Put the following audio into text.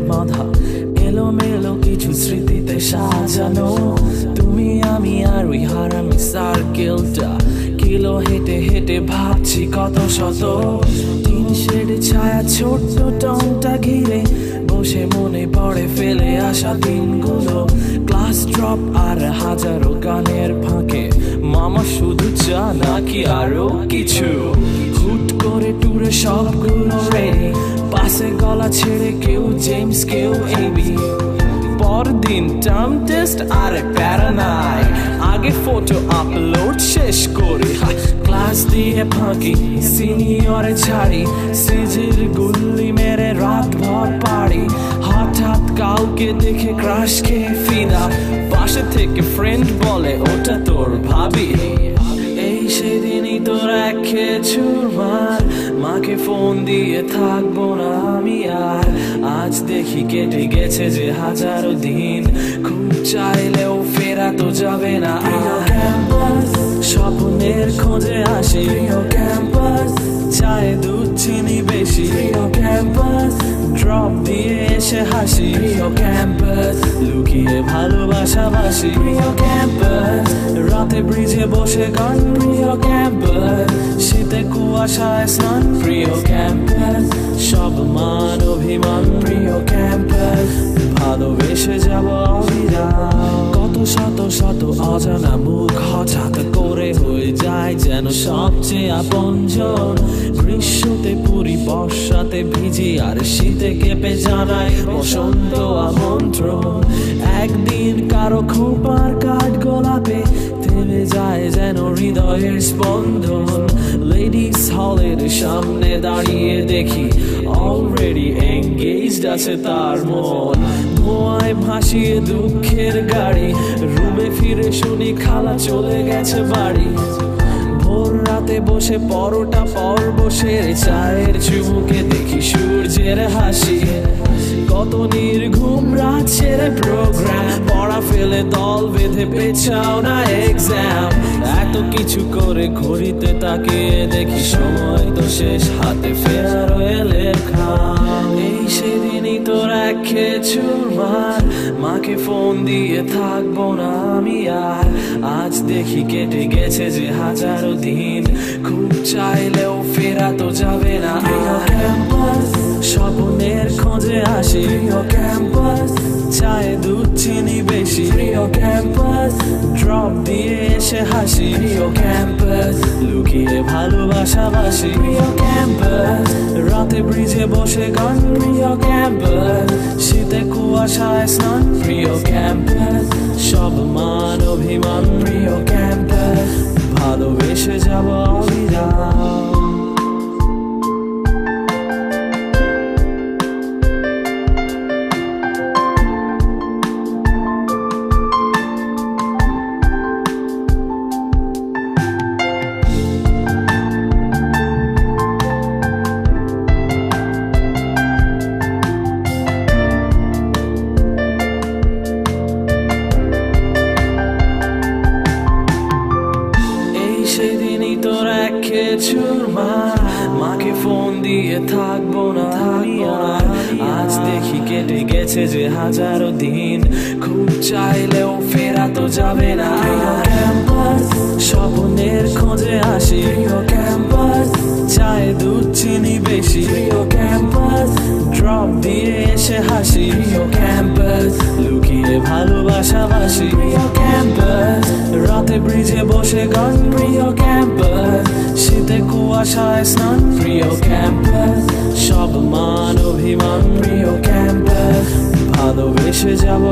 বাঁধা এলোমেলো কিছু স্মৃতিতে সাজানো। তুমি আমি আর ওই হারামি সার্কেলটা, কিলো হেঁটে হেঁটে ভাবছি কত শত। টিন শেডে ছায়া ছোট্ট টনটা ঘিরে বসে মনে পড়ে ফেলে আসা দিনগুলো। ক্লাস ড্রপ আর হাজারো গানের ফাঁকে মামা শুধু চা নাকি আরো কিছু। হুট করে টুরে সবগুলো রেডি, পাশে গলা ছেড়ে কেউ জেমস কেউ এবি। পরদিন টার্ম টেস্ট আর প্যারা নাই, আগে ফটো আপলোড শেষ করি। ক্লাস দিয়ে ফাঁকি সিনিয়রে ছাড়ি, সিজির গুল্লি মেরে রাত ভর পারি। হঠাৎ কাউকে দেখে ক্রাশ খেয়ে ফিদা, পাশে থেকে ফ্রেন্ড বলে ওটা তোর ভাবি। এই সেদিনই তোর এক খেয়ে চুরমার, মাকে ফোন দিয়ে থাকবো না আমি আর। আজ দেখি কেটে গেছে যে হাজারো দিন, খুব চাইলেও ফেরা তো যাবে না। ক্যাম্পাস স্বপ্নের খোঁজে আসি, ক্যাম্পাস চায়ে দুধ চিনি বেশি। ক্যাম্পাস ড্রপ দিয়ে এসে হাসি, ক্যাম্পাস লুকিয়ে ভালোবাসা বাসি। ক্যাম্পাস রাতে ব্রিজে বসে গান, প্রিয় ক্যাম্পাস শীতে কুয়াশায় স্নান। প্রিয় ক্যাম্পাস সব মান অভিমান, প্রিয় ক্যাম্পাস ভালোবেসে যাব অবিরাম। কত শত শত অজানা মুখ হঠাৎ করে হয়ে যায় যেন সবচেয়ে আপনজন। গ্রীষ্মতে পুরি, বর্ষাতে ভিজি আর শীতে কেঁপে জানাই বসন্ত আমন্ত্রণ। একদিন কারো খোঁপার কাঠ গোলাপে থেমে যায় যেন হৃদয়ের স্পন্দন। লেডিস হলের সামনে দাঁড়িয়ে দেখি অলরেডি এঙ্গেজড আছে তার মন। ধোঁয়ায় ভাসিয়ে দুঃখের গাড়ি, রুমে ফিরে শুনি খালা চলে গেছে বাড়ি। ভোর রাতে বসে পরোটা পর্ব সেরে চায়ের চুমুকে দেখি সূর্যের হাসি। কত নির্ঘুম রাত ছেড়ে প্রোগ্রাম, পড়া ফেলে দল বেঁধে পেছাও না এক্সাম। এত কিছু করে ঘড়িতে তাকিয়ে দেখি সময় তো শেষ, হাতে ফেরা রয়ে লেখা। এই সেদিনই তোর এক খেয়ে চুরমার, মাকে ফোন দিয়ে থাকবো না আমি আর। আজ দেখি কেটে গেছে যে হাজারো দিন, খুব চাইলেও ফেরা তো যাবে না। ক্যাম্পাস স্বপ্নের খোঁজে আসি, ক্যাম্পাস চায়ে দুধ চিনি বেশি। প্রিয় ক্যাম্পাস ড্রপ দিয়ে এসে হাসি, প্রিয় ক্যাম্পাস লুকিয়ে ভালোবাসা বাসি। প্রিয় ক্যাম্পাস রাতে ব্রিজে বসে গান, প্রিয় ক্যাম্পাস শীতে কুয়াশায় স্নান। প্রিয় ক্যাম্পাস সব মান অভিমান, প্রিয় ক্যাম্পাস ভালোবেসে যাব অবিরাম। সেদিনই তোর এক খেয়ে চুরমার, মাকে ফোন দিয়ে থাকবো না আমি আর। আজ দেখি কেটে গেছে যে হাজারো দিন, খুব চাইলেও ফেরা তো যাবে না। ক্যাম্পাস স্বপ্নের খোঁজে আসি, প্রিয় ক্যাম্পাস চায়ে দুধ চিনি বেশি। প্রিয় ক্যাম্পাস ড্রপ দিয়ে এসে হাসি, প্রিয় ক্যাম্পাস লুকিয়ে ভালোবাসা বাসি। প্রিয় ক্যাম্পাস রাতে ব্রিজে বসে গান, প্রিয় ক্যাম্পাস শীতে কুয়াশায় স্নান। প্রিয় ক্যাম্পাস সব মান অভিমান, প্রিয় ক্যাম্পাস ভালোবেসে যাব